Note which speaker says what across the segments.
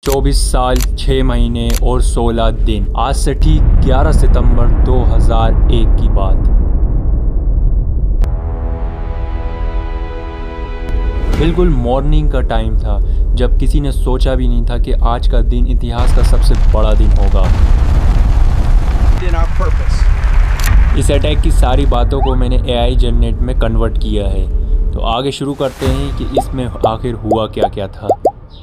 Speaker 1: 24 साल 6 महीने और 16 दिन आज से ठीक 11 सितंबर 2001 की बात। बिल्कुल मॉर्निंग का टाइम था जब किसी ने सोचा भी नहीं था कि आज का दिन इतिहास का सबसे बड़ा दिन होगा। इस अटैक की सारी बातों को मैंने AI जनरेट में कन्वर्ट किया है। तो आगे शुरू करते हैं कि इसमें आखिर हुआ क्या क्या था।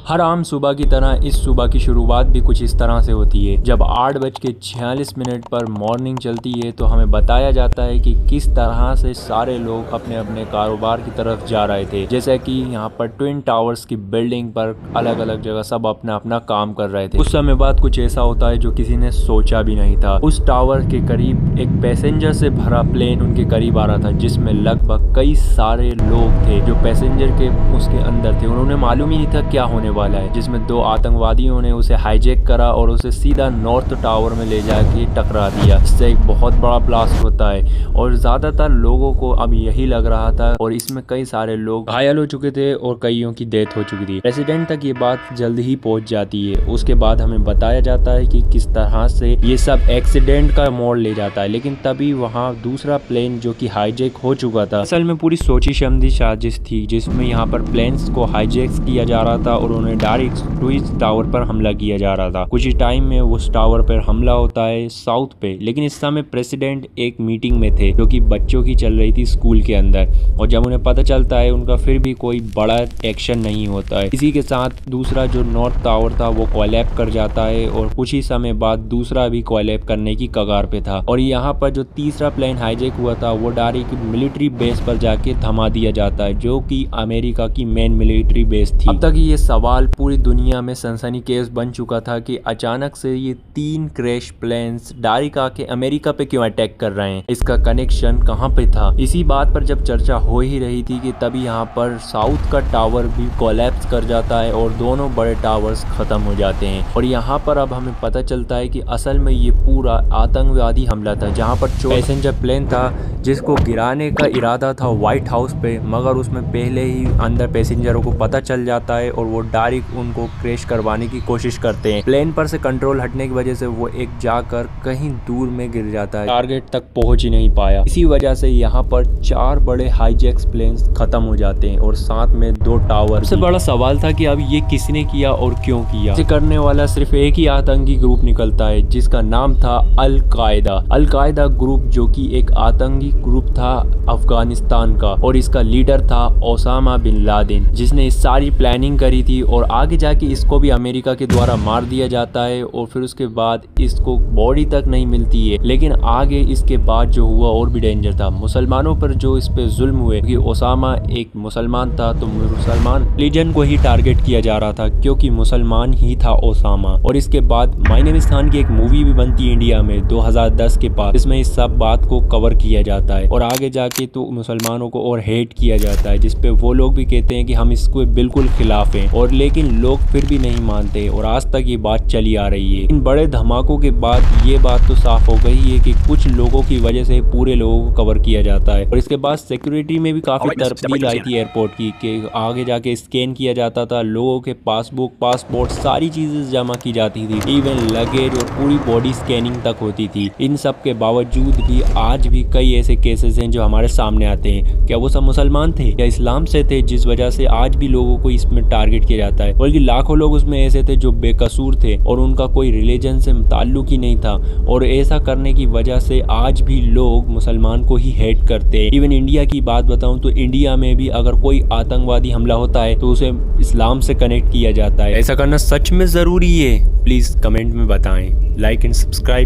Speaker 1: हर आम सुबह की तरह इस सुबह की शुरुआत भी कुछ इस तरह से होती है। जब 8:46 पर मॉर्निंग चलती है तो हमें बताया जाता है कि किस तरह से सारे लोग अपने अपने कारोबार की तरफ जा रहे थे। जैसे कि यहाँ पर ट्विन टावर्स की बिल्डिंग पर अलग अलग जगह सब अपना अपना काम कर रहे थे। कुछ समय बाद कुछ ऐसा होता है जो किसी ने सोचा भी नहीं था। उस टावर के करीब एक पैसेंजर से भरा प्लेन उनके करीब आ रहा था, जिसमें लगभग कई सारे लोग थे जो पैसेंजर के उसके अंदर थे। उन्होंने मालूम ही नहीं था क्या होने वाला है, जिसमें 2 आतंकवादियों ने उसे हाईजैक करा और उसे सीधा नॉर्थ टावर में ले जाके टकरा दिया। इससे एक बहुत बड़ा ब्लास्ट होता है और ज्यादातर लोगों को अब यही लग रहा था और इसमें कई सारे लोग घायल हो चुके थे और कईयों की डेथ हो चुकी थी। प्रेसिडेंट तक ये बात जल्द ही पहुंच जाती है। उसके बाद हमें बताया जाता है कि किस तरह से ये सब एक्सीडेंट का मोड़ ले जाता है। लेकिन तभी वहाँ दूसरा प्लेन जो कि हाईजैक हो चुका था, असल में पूरी सोची समझी साजिश थी, जिसमें यहाँ पर प्लेन्स को हाईजैक किया जा रहा था और उन्हें डायरेक्ट ट्विन टावर पर हमला किया जा रहा था। कुछ ही टाइम में उस टावर पर हमला होता है साउथ पे। लेकिन इस समय प्रेसिडेंट एक मीटिंग में थे जो कि बच्चों की चल रही थी स्कूल के अंदर, और जब उन्हें पता चलता है उनका फिर भी कोई बड़ा एक्शन नहीं होता है। इसी के साथ दूसरा जो नॉर्थ टावर था वो कोलैप्स कर जाता है और कुछ ही समय बाद दूसरा भी कोलैप्स करने की कगार पे था। और यहाँ पर जो तीसरा प्लेन हाईजैक हुआ था वो डायरेक्ट मिलिट्री बेस पर जाके थमा दिया जाता है, जो कि अमेरिका की मेन मिलिट्री बेस थी। अब तक ये सवाल पूरी दुनिया में सनसनीखेज बन चुका था कि अचानक से ये 3 क्रैश प्लेन्स डायरेक्ट आके अमेरिका पे क्यों अटैक कर रहे हैं, इसका कनेक्शन कहाँ पे था। इसी बात पर जब चर्चा हो ही रही थी कि तभी यहाँ पर साउथ का टावर भी कोलैप्स कर जाता है और दोनों बड़े टावर्स खत्म हो जाते हैं। और यहाँ पर अब हमें पता चलता है कि असल में ये पूरा आतंकवादी हमला था, जहाँ पर पैसेंजर प्लेन था जिसको गिराने का इरादा था व्हाइट हाउस पे, मगर उसमें पहले ही अंदर पैसेंजरों को पता चल जाता है और वो डायरेक्ट उनको क्रैश करवाने की कोशिश करते हैं। प्लेन पर से कंट्रोल हटने की वजह से वो एक जाकर कहीं दूर में गिर जाता है, टारगेट तक पहुंच ही नहीं पाया। इसी वजह से यहाँ पर 4 बड़े हाईजैक्स प्लेन्स खत्म हो जाते हैं और साथ में 2 टावर। सबसे बड़ा सवाल था कि अब ये किसने किया और क्यों किया। इसे करने वाला सिर्फ एक ही आतंकी ग्रुप निकलता है जिसका नाम था अल कायदा। अल कायदा ग्रुप जो कि एक आतंकी ग्रुप था अफगानिस्तान का, और इसका लीडर था ओसामा बिन लादेन, जिसने इस सारी प्लानिंग करी थी। और आगे जाके इसको भी अमेरिका के द्वारा मार दिया जाता है और फिर उसके बाद इसको बॉडी तक नहीं मिलती है। लेकिन आगे इसके बाद जो हुआ और भी डेंजर था। मुसलमानों पर जो इस पे जुल्म हुए, क्योंकि ओसामा एक मुसलमान था तो मुसलमान रिलीजन को ही टारगेट किया जा रहा था, क्योंकि मुसलमान ही था ओसामा। और इसके बाद माय नेम इज खान की एक मूवी भी बनती है इंडिया में 2010 के पास, इसमें इस सब बात को कवर किया जाता है। और आगे जाके तो मुसलमानों को और हेट किया जाता है, जिसपे वो लोग भी कहते हैं कि हम इसको बिल्कुल खिलाफ हैं, और लेकिन लोग फिर भी नहीं मानते और आज तक ये बात चली आ रही है। इन बड़े धमाकों के बाद ये बात तो साफ हो गई है कि कुछ लोगों की वजह से पूरे लोगों को कवर किया जाता है। और इसके बाद सिक्योरिटी में भी काफी तरब्दील आई थी एयरपोर्ट की, कि आगे जाके स्कैन किया जाता था, लोगों के पासबुक, पासपोर्ट, सारी चीजें जमा की जाती थी, इवन लगेज और पूरी बॉडी स्कैनिंग तक होती थी। इन सब के बावजूद भी आज भी कई ऐसे केसेस हैं जो हमारे सामने आते हैं। क्या वो सब मुसलमान थे या इस्लाम से थे, जिस वजह से आज भी लोगों को इसमें टारगेट किया जाता है। बल्कि लाखों लोग उसमें ऐसे थे जो बेकसूर थे और उनका कोई रिलीजन से ताल्लुक ही नहीं था, और ऐसा करने की वजह से आज भी लोग मुसलमान को ही हेट करते हैं। इवन इंडिया की बात बताऊं तो इंडिया में भी अगर कोई आतंकवादी हमला होता है तो उसे इस्लाम से कनेक्ट किया जाता है। ऐसा करना सच में जरूरी है? प्लीज कमेंट में बताएं। Like and subscribe.